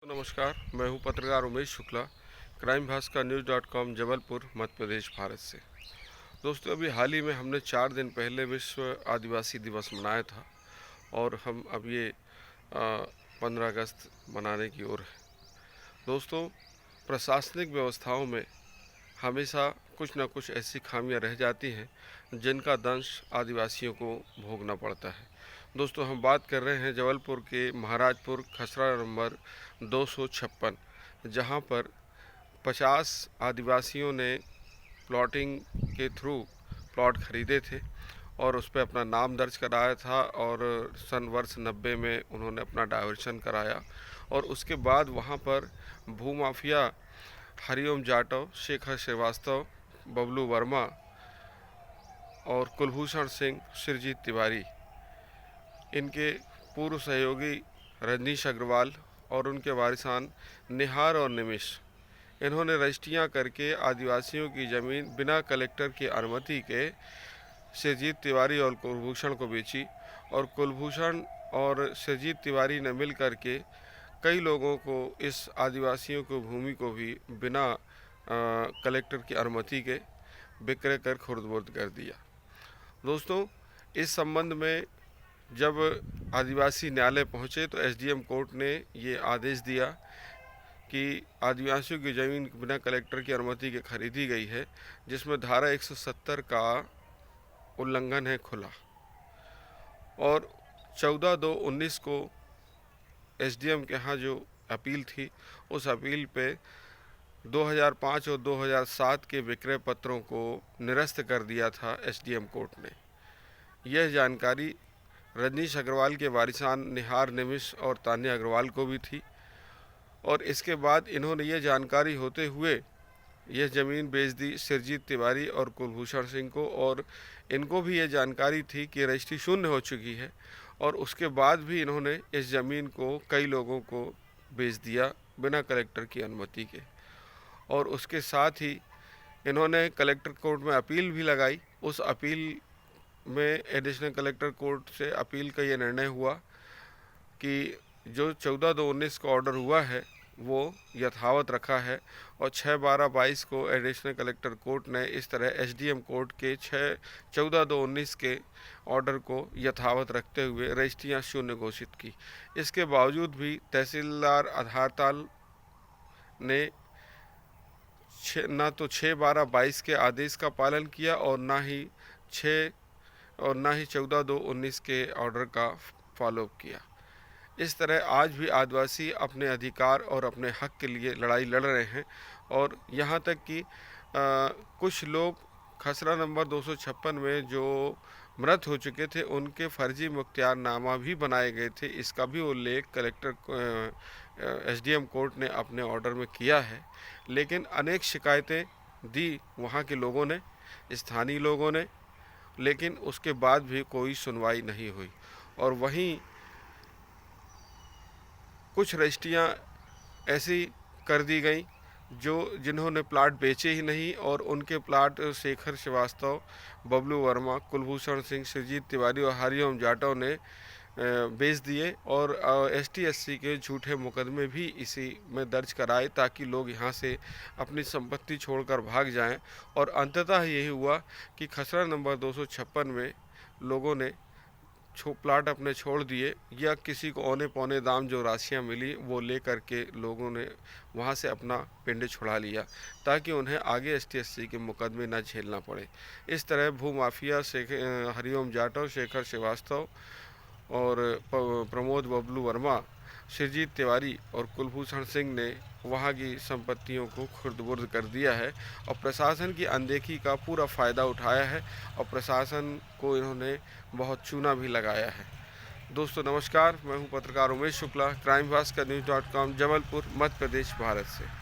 नमस्कार, मैं हूं पत्रकार उमेश शुक्ला, क्राइम भास्कर न्यूज़.com जबलपुर मध्य प्रदेश भारत से। दोस्तों, अभी हाल ही में हमने 4 दिन पहले विश्व आदिवासी दिवस मनाया था और हम अब ये 15 अगस्त मनाने की ओर है। दोस्तों, प्रशासनिक व्यवस्थाओं में हमेशा कुछ न कुछ ऐसी खामियां रह जाती हैं जिनका दंश आदिवासियों को भोगना पड़ता है। दोस्तों, हम बात कर रहे हैं जबलपुर के महाराजपुर खसरा नंबर 256, जहां पर 50 आदिवासियों ने प्लॉटिंग के थ्रू प्लॉट खरीदे थे और उस पर अपना नाम दर्ज कराया था और सन वर्ष 90 में उन्होंने अपना डाइवर्शन कराया और उसके बाद वहां पर भूमाफिया हरिओम जाटव, शेखर श्रीवास्तव, बबलू वर्मा और कुलभूषण सिंह, सुरजीत तिवारी, इनके पूर्व सहयोगी रजनीश अग्रवाल और उनके वारिसान निहार और निमिष, इन्होंने रजिस्ट्रियां करके आदिवासियों की ज़मीन बिना कलेक्टर की अनुमति के सुरजीत तिवारी और कुलभूषण को बेची और कुलभूषण और सुरजीत तिवारी ने मिल करके कई लोगों को, इस आदिवासियों को भूमि को भी बिना कलेक्टर की अनुमति के विक्रय कर खुर्द-बुर्द कर दिया। दोस्तों, इस संबंध में जब आदिवासी न्यायालय पहुंचे तो एसडीएम कोर्ट ने ये आदेश दिया कि आदिवासियों की ज़मीन बिना कलेक्टर की अनुमति के खरीदी गई है, जिसमें धारा 170 का उल्लंघन है खुला। और 14/2/19 को एसडीएम के यहाँ जो अपील थी, उस अपील पे 2005 और 2007 के विक्रय पत्रों को निरस्त कर दिया था एसडीएम कोर्ट ने। यह जानकारी रजनीश अग्रवाल के वारिसान निहार, निमिष और तान्या अग्रवाल को भी थी और इसके बाद इन्होंने ये जानकारी होते हुए यह ज़मीन बेच दी सुरजीत तिवारी और कुलभूषण सिंह को, और इनको भी ये जानकारी थी कि रजिस्ट्री शून्य हो चुकी है और उसके बाद भी इन्होंने इस ज़मीन को कई लोगों को बेच दिया बिना कलेक्टर की अनुमति के। और उसके साथ ही इन्होंने कलेक्टर कोर्ट में अपील भी लगाई। उस अपील में एडिशनल कलेक्टर कोर्ट से अपील का ये निर्णय हुआ कि जो 14/2/19 का ऑर्डर हुआ है वो यथावत रखा है और 6/12/22 को एडिशनल कलेक्टर कोर्ट ने इस तरह एसडीएम कोर्ट के 14/2/19 के ऑर्डर को यथावत रखते हुए रजिस्ट्रियां शून्य घोषित की। इसके बावजूद भी तहसीलदार आधारताल ने ना तो 6/12/22 के आदेश का पालन किया और ना ही 14/2/19 के ऑर्डर का फॉलोअप किया। इस तरह आज भी आदिवासी अपने अधिकार और अपने हक के लिए लड़ाई लड़ रहे हैं और यहाँ तक कि कुछ लोग खसरा नंबर 256 में जो मृत हो चुके थे उनके फर्जी मुख्तियारनामा भी बनाए गए थे। इसका भी उल्लेख कलेक्टर एसडीएम कोर्ट ने अपने ऑर्डर में किया है। लेकिन अनेक शिकायतें दी वहाँ के लोगों ने, स्थानीय लोगों ने, लेकिन उसके बाद भी कोई सुनवाई नहीं हुई। और वहीं कुछ रजिस्ट्रियां ऐसी कर दी गई जिन्होंने प्लाट बेचे ही नहीं और उनके प्लाट शेखर श्रीवास्तव, बबलू वर्मा, कुलभूषण सिंह, सुरजीत तिवारी और हरिओम जाटव ने बेच दिए और एसटी/एससी के झूठे मुकदमे भी इसी में दर्ज कराए ताकि लोग यहाँ से अपनी संपत्ति छोड़कर भाग जाएं। और अंततः यही हुआ कि खसरा नंबर 256 में लोगों ने प्लाट अपने छोड़ दिए या किसी को औने पौने दाम जो राशियाँ मिली वो ले करके लोगों ने वहाँ से अपना पिंड छुड़ा लिया ताकि उन्हें आगे एसटी/एससी के मुकदमे न झेलना पड़े। इस तरह भूमाफिया हरिओम जाटव, शेखर श्रीवास्तव और प्रमोद बबलू वर्मा, सुरजीत तिवारी और कुलभूषण सिंह ने वहाँ की संपत्तियों को खुर्द-बुर्द कर दिया है और प्रशासन की अनदेखी का पूरा फ़ायदा उठाया है और प्रशासन को इन्होंने बहुत चूना भी लगाया है। दोस्तों नमस्कार, मैं हूँ पत्रकार उमेश शुक्ला, क्राइम भास्कर न्यूज़.com जबलपुर मध्य प्रदेश भारत से।